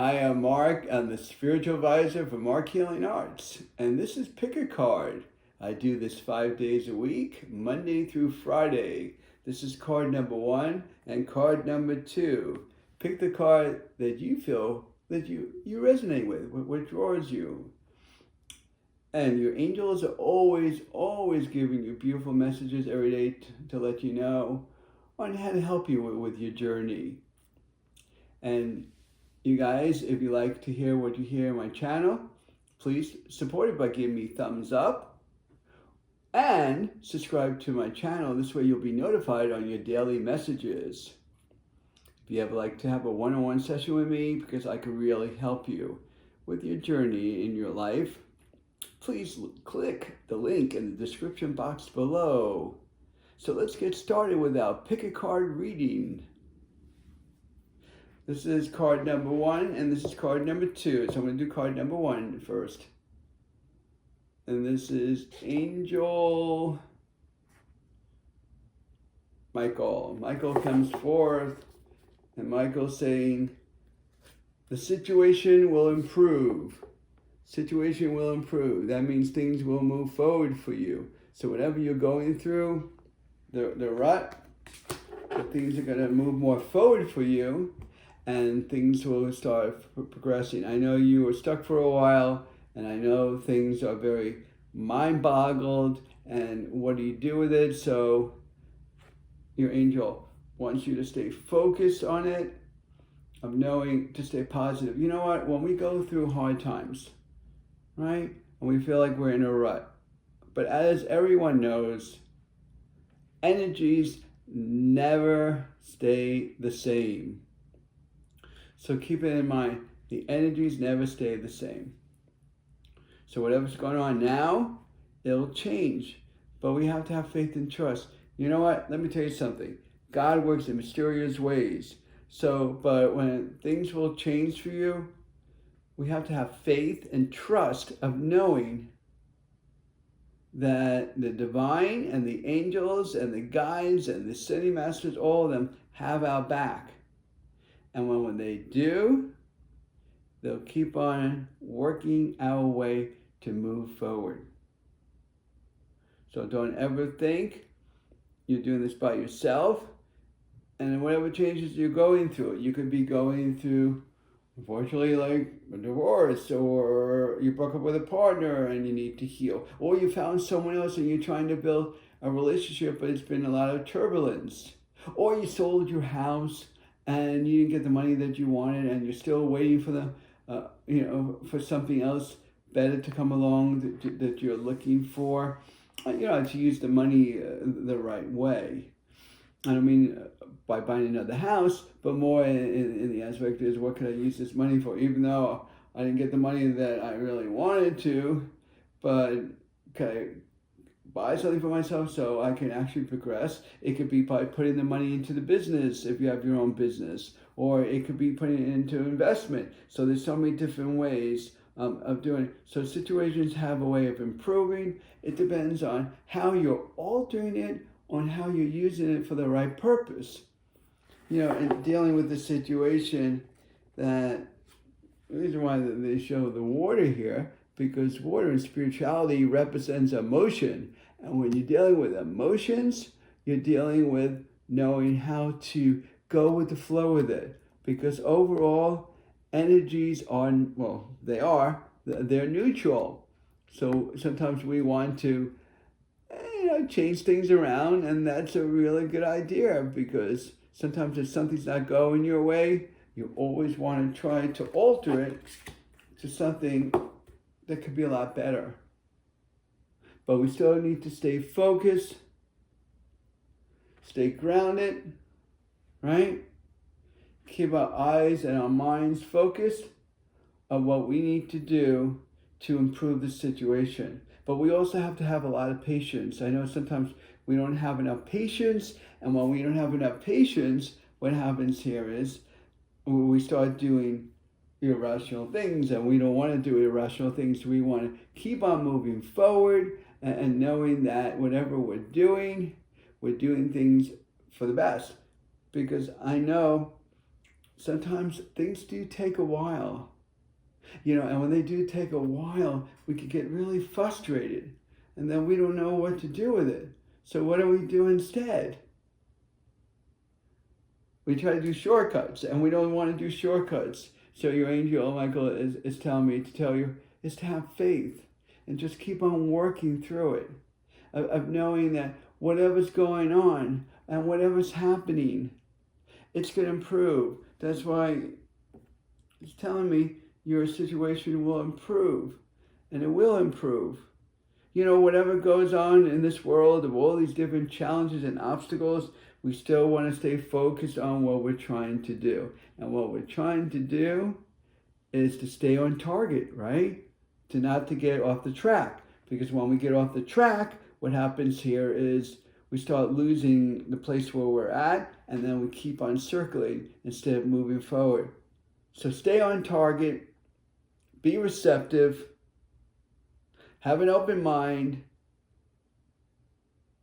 I am Marc. I'm the spiritual advisor for Marc Healing Arts, and this is Pick a Card. I do this 5 days a week, Monday through Friday. This is card number 1 and card number 2. Pick the card that you feel that you resonate with, what draws you. And your angels are always giving you beautiful messages every day to let you know on how to help you with your journey. And you guys, if you like to hear what you hear on my channel, please support it by giving me thumbs up and subscribe to my channel. This way you'll be notified on your daily messages. If you ever like to have a one-on-one session with me, because I can really help you with your journey in your life, please click the link in the description box below. So let's get started with our pick a card reading. This is card number 1 and this is card number 2. So I'm going to do card number 1 first. And this is Angel Michael. Michael comes forth and Michael's saying, the situation will improve. Situation will improve. That means things will move forward for you. So whatever you're going through, the rut, things are going to move more forward for you. And things will start progressing. I know you were stuck for a while, and I know things are very mind-boggled, and what do you do with it? So your angel wants you to stay focused on it, of knowing to stay positive. You know what? When we go through hard times, right, and we feel like we're in a rut, but as everyone knows, energies never stay the same. So keep it in mind, the energies never stay the same. So whatever's going on now, it'll change. But we have to have faith and trust. You know what? Let me tell you something. God works in mysterious ways. But when things will change for you, we have to have faith and trust of knowing that the divine and the angels and the guides and the city masters, all of them have our back. And when they do, they'll keep on working our way to move forward. So don't ever think you're doing this by yourself. And whatever changes you're going through, you could be going through, unfortunately, like a divorce, or you broke up with a partner and you need to heal. Or you found someone else and you're trying to build a relationship, but it's been a lot of turbulence. Or you sold your house and you didn't get the money that you wanted, and you're still waiting for the, for something else better to come along that you're looking for. To use the money the right way. I don't mean by buying another house, but more in the aspect is, what can I use this money for? Even though I didn't get the money that I really wanted to, but can I buy something for myself so I can actually progress? It could be by putting the money into the business if you have your own business, or it could be putting it into investment. So there's so many different ways of doing it. So situations have a way of improving. It depends on how you're altering it, on how you're using it for the right purpose. And dealing with the situation, that the reason why they show the water here, because water in spirituality represents emotion. And when you're dealing with emotions, you're dealing with knowing how to go with the flow with it. Because overall, energies are, they're neutral. So sometimes we want to, change things around, and that's a really good idea, because sometimes if something's not going your way, you always want to try to alter it to something that could be a lot better. But we still need to stay focused, stay grounded, right? Keep our eyes and our minds focused on what we need to do to improve the situation. But we also have to have a lot of patience. I know sometimes we don't have enough patience, and when we don't have enough patience, what happens here is we start doing irrational things, and we don't want to do irrational things. We want to keep on moving forward and knowing that whatever we're doing things for the best. Because I know sometimes things do take a while. And when they do take a while, we can get really frustrated. And then we don't know what to do with it. So what do we do instead? We try to do shortcuts, and we don't want to do shortcuts. So your angel, Michael, is telling me to tell you is to have faith and just keep on working through it. Of knowing that whatever's going on and whatever's happening, it's going to improve. That's why it's telling me your situation will improve, and it will improve. Whatever goes on in this world of all these different challenges and obstacles, we still want to stay focused on what we're trying to do. And what we're trying to do is to stay on target, right? Not to get off the track. Because when we get off the track, what happens here is we start losing the place where we're at, and then we keep on circling instead of moving forward. So stay on target, be receptive, have an open mind,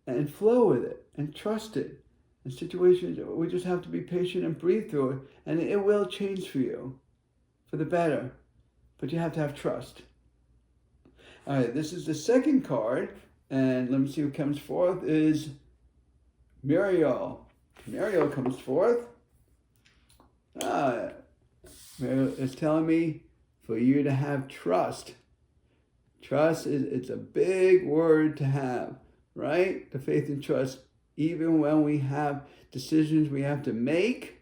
and flow with it, and trust it. In situations, we just have to be patient and breathe through it, and it will change for you, for the better. But you have to have trust. All right, this is the second card, and let me see who comes forth, is Muriel. Muriel comes forth. Muriel is telling me for you to have trust. Trust it's a big word to have, right? The faith and trust, even when we have decisions we have to make,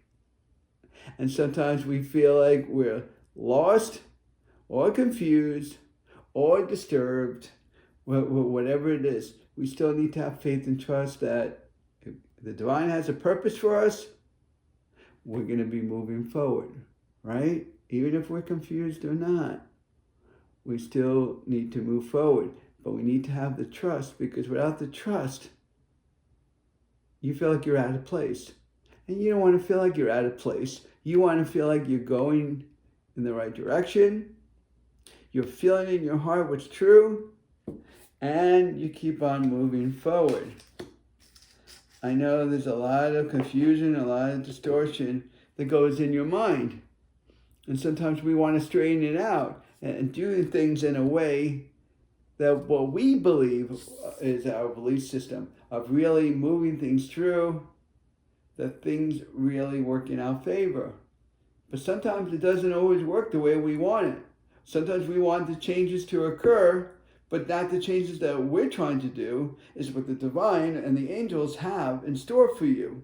and sometimes we feel like we're lost or confused or disturbed, whatever it is, we still need to have faith and trust that if the divine has a purpose for us, we're going to be moving forward, right? Even if we're confused or not, we still need to move forward. But we need to have the trust, because without the trust, you feel like you're out of place. And you don't want to feel like you're out of place. You want to feel like you're going in the right direction. You're feeling in your heart what's true. And you keep on moving forward. I know there's a lot of confusion, a lot of distortion that goes in your mind. And sometimes we want to straighten it out and do things in a way that what we believe is our belief system of really moving things through, that things really work in our favor. But sometimes it doesn't always work the way we want it. Sometimes we want the changes to occur, but not the changes that we're trying to do, is what the divine and the angels have in store for you.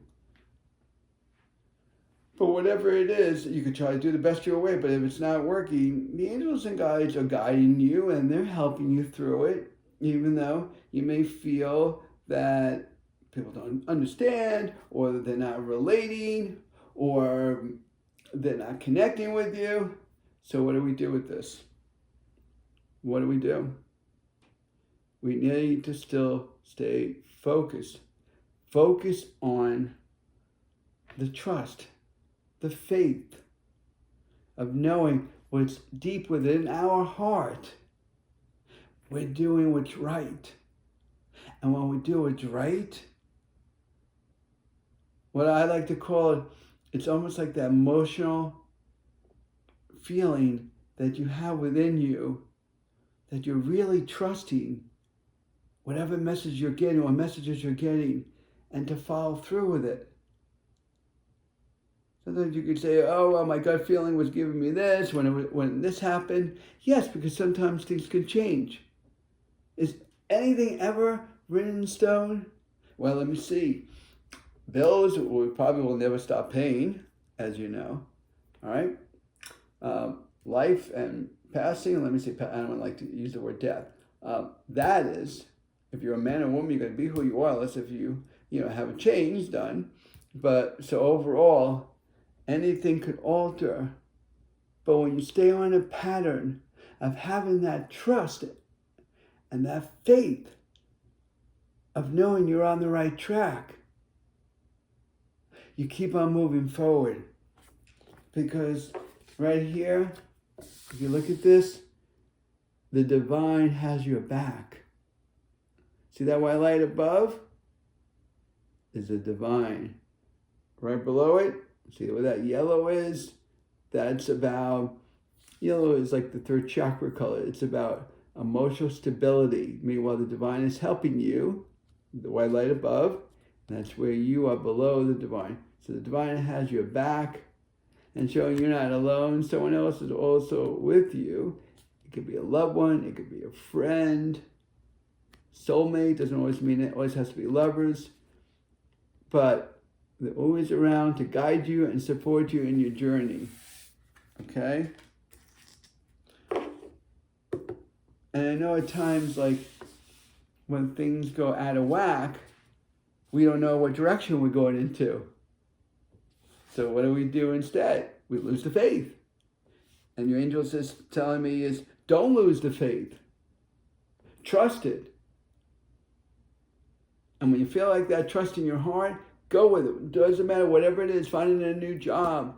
But whatever it is, you could try to do the best of your way, but if it's not working, the angels and guides are guiding you, and they're helping you through it, even though you may feel that people don't understand, or that they're not relating, or they're not connecting with you. So what do we do with this? What do? We need to still stay focused. Focus on the trust, the faith of knowing what's deep within our heart. We're doing what's right. And when we do what's right, what I like to call it, it's almost like that emotional feeling that you have within you, that you're really trusting whatever message you're getting or messages you're getting, and to follow through with it. Sometimes you could say, oh, well, my gut feeling was giving me this when this happened. Yes, because sometimes things can change. Is anything ever written in stone? Well, let me see. Bills we probably will never stop paying, as you know. All right? Life and passing, let me say, I don't like to use the word death. That is, if you're a man or woman, you're going to be who you are, unless if you have a change done. But so overall, anything could alter. But when you stay on a pattern of having that trust and that faith of knowing you're on the right track, you keep on moving forward. Because right here, if you look at this, the divine has your back. See that white light above? Is the divine. Right below it See what that yellow is? That's about, yellow is like the third chakra color. It's about emotional stability. Meanwhile, the divine is helping you, the white light above, and that's where you are below the divine. So the divine has your back and showing you're not alone. Someone else is also with you. It could be a loved one, it could be a friend. Soulmate doesn't always mean it always has to be lovers, but they're always around to guide you and support you in your journey. Okay? And I know at times, like, when things go out of whack, we don't know what direction we're going into. So what do we do instead? We lose the faith. And your angels is telling me is, don't lose the faith. Trust it. And when you feel like that, trust in your heart, go with it. It doesn't matter, whatever it is, finding a new job,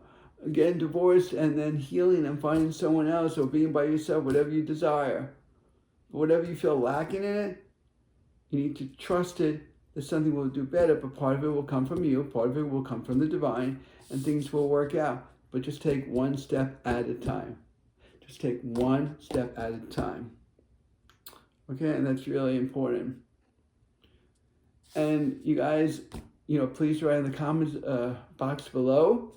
getting divorced, and then healing and finding someone else, or being by yourself, whatever you desire. Whatever you feel lacking in it, you need to trust it that something will do better, but part of it will come from you, part of it will come from the divine, and things will work out. But just take one step at a time. Just take one step at a time. Okay, and that's really important. And you guys, please write in the comments box below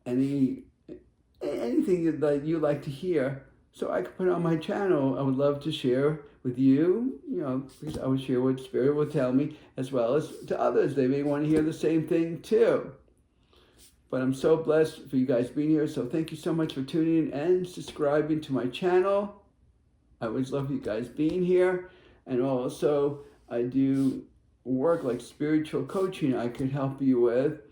anything that you'd like to hear, so I could put it on my channel. I would love to share with you, because I would share what Spirit will tell me, as well as to others. They may want to hear the same thing too. But I'm so blessed for you guys being here. So thank you so much for tuning in and subscribing to my channel. I always love you guys being here. And also, I do work like spiritual coaching I could help you with.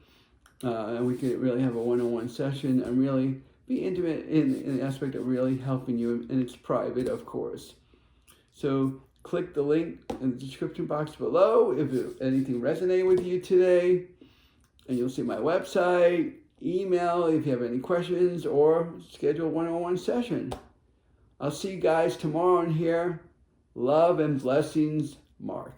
And we could really have a one-on-one session and really be intimate in the aspect of really helping you. And it's private, of course. So click the link in the description box below if anything resonated with you today. And you'll see my website, email if you have any questions, or schedule a one-on-one session. I'll see you guys tomorrow in here. Love and blessings, Marc.